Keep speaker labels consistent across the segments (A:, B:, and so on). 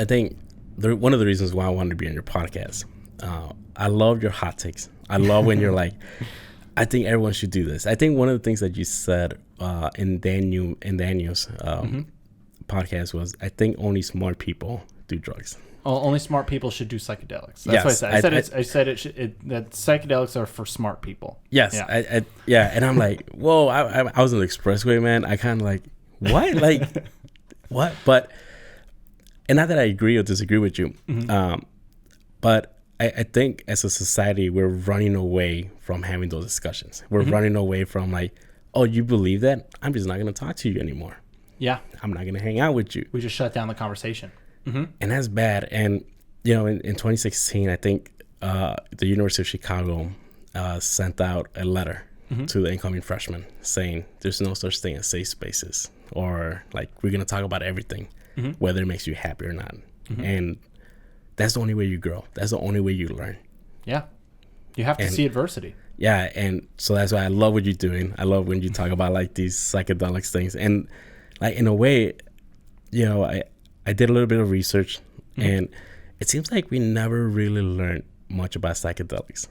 A: I think one of the reasons why I wanted to be on your podcast, I love your hot takes. I love when you're like, I think everyone should do this. I think one of the things that you said in Daniel's podcast was, I think only smart people do drugs.
B: Only smart people should do psychedelics. That's what I said. I said that psychedelics are for smart people.
A: Yes. Yeah. And I'm like, whoa, I was on the expressway, man. I kind of like, what? Like, what? But, and not that I agree or disagree with you, but I think as a society, we're running away from having those discussions. We're running away from like, oh, you believe that? I'm just not going to talk to you anymore.
B: Yeah.
A: I'm not going to hang out with you.
B: We just shut down the conversation.
A: And that's bad. And, you know, in 2016, I think the University of Chicago sent out a letter to the incoming freshmen saying there's no such thing as safe spaces, or like, we're going to talk about everything, whether it makes you happy or not. And that's the only way you grow. That's the only way you learn.
B: Yeah. You have to see adversity.
A: Yeah. And so that's why I love what you're doing. I love when you talk about like these psychedelics things. And like, in a way, you know, I did a little bit of research, and it seems like we never really learned much about psychedelics.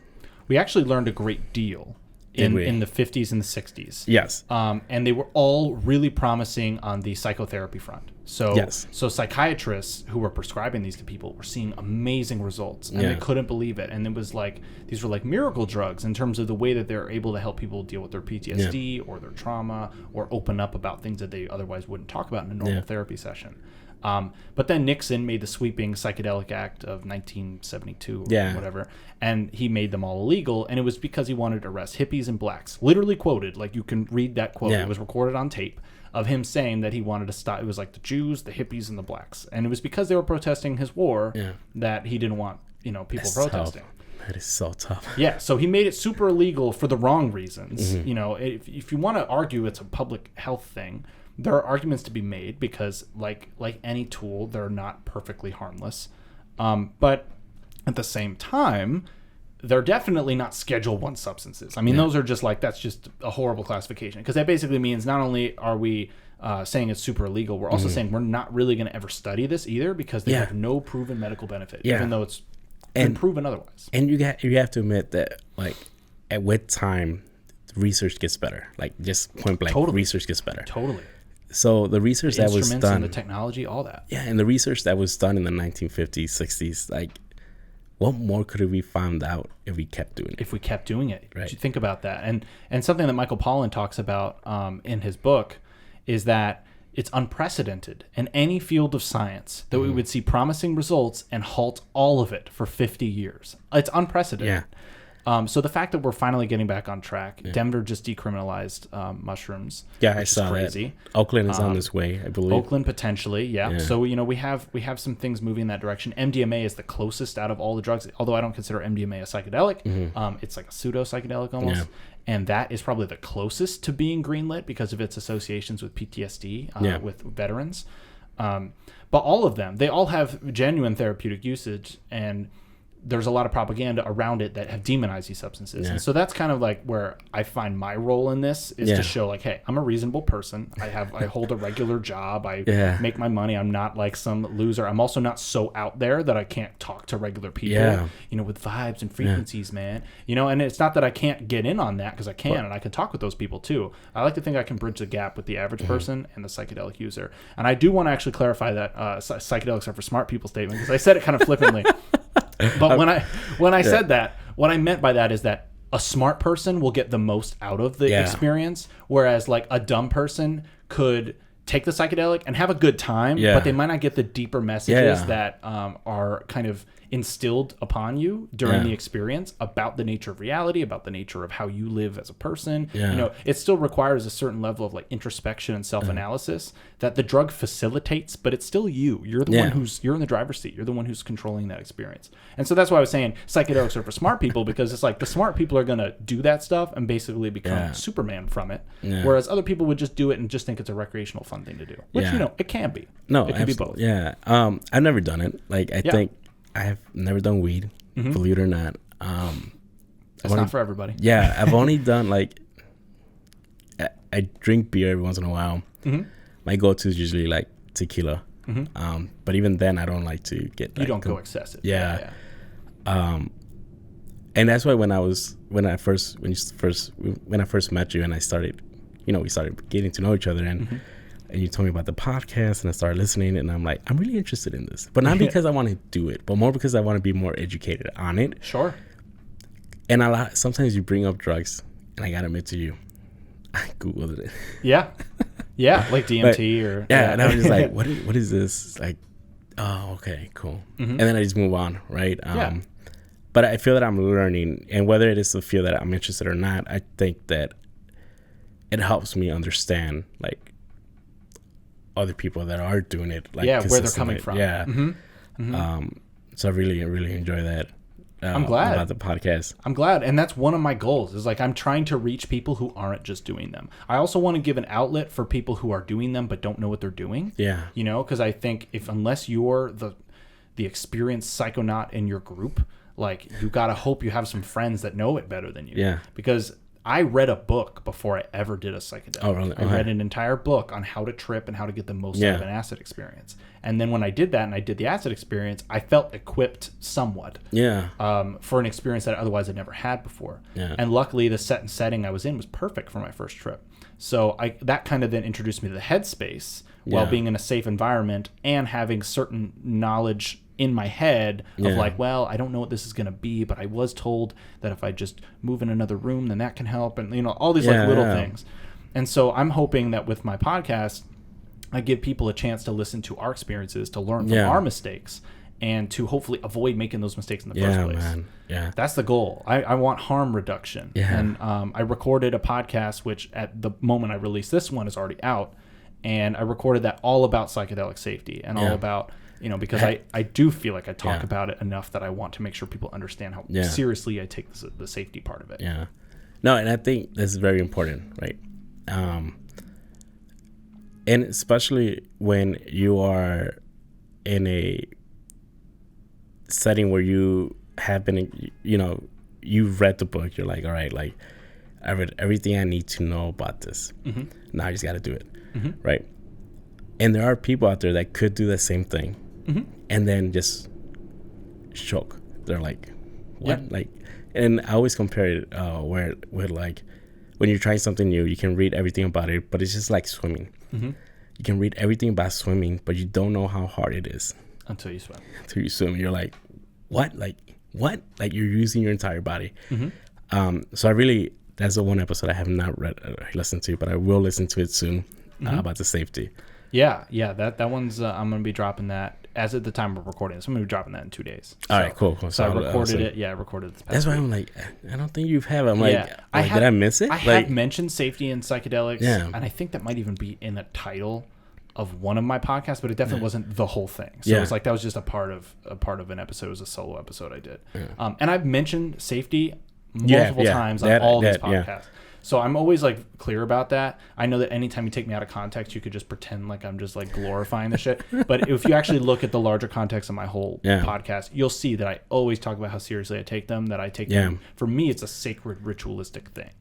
B: We actually learned a great deal in the 50s and the 60s.
A: Yes.
B: And they were all really promising on the psychotherapy front. So psychiatrists who were prescribing these to people were seeing amazing results, and they couldn't believe it. And it was like, these were like miracle drugs in terms of the way that they're able to help people deal with their PTSD or their trauma, or open up about things that they otherwise wouldn't talk about in a normal therapy session. But then Nixon made the sweeping Psychedelic Act of 1972 or whatever, and he made them all illegal, and it was because he wanted to arrest hippies and blacks. Literally quoted, like you can read that quote. It was recorded on tape of him saying that he wanted to stop. It was like the Jews, the hippies, and the blacks, and it was because they were protesting his war that he didn't want, you know, people protesting.
A: That is so tough.
B: Yeah, so he made it super illegal for the wrong reasons. You know, if you want to argue it's a public health thing, there are arguments to be made, because like any tool, they're not perfectly harmless. But at the same time, they're definitely not Schedule I substances. I mean, those are just like, that's just a horrible classification, because that basically means not only are we saying it's super illegal, we're also saying we're not really going to ever study this either, because they have no proven medical benefit, even though it's been proven otherwise.
A: And you have to admit that, like, with time, research gets better. Like, just point blank, research gets better.
B: Totally.
A: So the research that was done,
B: and the technology, all that. Yeah,
A: and the research that was done in the 1950s, 60s, like, what more could we found out if we kept doing it?
B: If we kept doing it,
A: right?
B: You think about that, and something that Michael Pollan talks about in his book is that it's unprecedented in any field of science that we would see promising results and halt all of it for 50 years. It's unprecedented. Yeah. So the fact that we're finally getting back on track, Denver just decriminalized mushrooms.
A: Yeah, I saw crazy. That. Oakland is on this way, I believe.
B: Oakland potentially, yeah. So you know we have some things moving in that direction. MDMA is the closest out of all the drugs, although I don't consider MDMA a psychedelic. It's like a pseudo psychedelic almost, and that is probably the closest to being greenlit because of its associations with PTSD with veterans. But all of them, they all have genuine therapeutic usage, and there's a lot of propaganda around it that have demonized these substances. And so that's kind of like where I find my role in this is to show like, hey, I'm a reasonable person. I hold a regular job. I make my money. I'm not like some loser. I'm also not so out there that I can't talk to regular people, you know, with vibes and frequencies, man. You know, and it's not that I can't get in on that, because I can, and I can talk with those people too. I like to think I can bridge the gap with the average person and the psychedelic user. And I do want to actually clarify that psychedelics are for smart people statement, because I said it kind of flippantly. But when I said that, what I meant by that is that a smart person will get the most out of the experience, whereas like a dumb person could take the psychedelic and have a good time, but they might not get the deeper messages that are kind of instilled upon you during the experience about the nature of reality, about the nature of how you live as a person. You know, it still requires a certain level of like introspection and self-analysis that the drug facilitates, but it's still you. You're the one you're in the driver's seat. You're the one who's controlling that experience. And so that's why I was saying psychedelics are for smart people, because it's like the smart people are going to do that stuff and basically become Superman from it. Whereas other people would just do it and just think it's a recreational fun thing to do, which, you know, it can be.
A: No,
B: it can be both.
A: Yeah. I've never done it. Like, I think I have never done weed, believe it or not.
B: It's not for everybody.
A: Yeah, I've only done like, I drink beer every once in a while. My go-to is usually like tequila But even then, I don't like to get.
B: You don't go excessive.
A: Yeah. And that's why when I first met you and I started, we started getting to know each other and you told me about the podcast and I started listening and I'm like, I'm really interested in this, but not because I want to do it, but more because I want to be more educated on it.
B: Sure.
A: And sometimes you bring up drugs and I gotta admit to you, I Googled it.
B: Yeah. Yeah. Like DMT or.
A: Yeah. And I was just like, what is this? Like, oh, okay, cool. And then I just move on. Right. But I feel that I'm learning, and whether it is a field that I'm interested or not, I think that it helps me understand like other people that are doing it. Like
B: where they're coming from.
A: Yeah. So I really, really enjoy that.
B: I'm glad
A: about the podcast.
B: I'm glad, and that's one of my goals. Is like I'm trying to reach people who aren't just doing them. I also want to give an outlet for people who are doing them but don't know what they're doing. Yeah. Because I think unless you're the experienced psychonaut in your group, like you gotta hope you have some friends that know it better than you. Yeah. Because I read a book before I ever did a psychedelic. Oh, really? I read an entire book on how to trip and how to get the most out of an acid experience. And then when I did that and I did the acid experience, I felt equipped somewhat. Yeah. For an experience that otherwise I'd never had before. Yeah. And luckily the setting I was in was perfect for my first trip. So that kind of then introduced me to the headspace while being in a safe environment and having certain knowledge in my head of like, well, I don't know what this is going to be, but I was told that if I just move in another room, then that can help. And, all these like little things. And so I'm hoping that with my podcast, I give people a chance to listen to our experiences, to learn from our mistakes, and to hopefully avoid making those mistakes in the first place. Man. Yeah. That's the goal. I want harm reduction. Yeah. And I recorded a podcast, which at the moment I released this one is already out. And I recorded that all about psychedelic safety and all about, because I do feel like I talk about it enough that I want to make sure people understand how seriously I take the safety part of it. Yeah.
A: No, and I think this is very important, right? And especially when you are in a setting where you have been, you've read the book, you're like, all right, like I read everything I need to know about this. Now I just got to do it. Right. And there are people out there that could do the same thing and then just shook. They're like, what? Yeah. Like, and I always compare it where like when you're trying something new, you can read everything about it, but it's just like swimming. You can read everything about swimming, but you don't know how hard it is
B: until you swim.
A: Until you swim, you're like, what? Like what? Like you're using your entire body. So that's the one episode I have not listened to, but I will listen to it soon about the safety.
B: Yeah. That one's I'm gonna be dropping that as at the time we're recording this. I'm gonna be dropping that in 2 days.
A: All right, cool.
B: So I recorded it. Yeah, I recorded it.
A: That's why I'm like, I don't think you have. I'm like, did I miss it?
B: I have mentioned safety and psychedelics, and I think that might even be in the title of one of my podcasts, but it definitely wasn't the whole thing. So it was like that was just a part of an episode. It was a solo episode I did, and I've mentioned safety multiple times on all these podcasts. So I'm always like clear about that. I know that anytime you take me out of context, you could just pretend like I'm just like glorifying the shit. But if you actually look at the larger context of my whole podcast, you'll see that I always talk about how seriously I take them, that I take them. For me, it's a sacred ritualistic thing.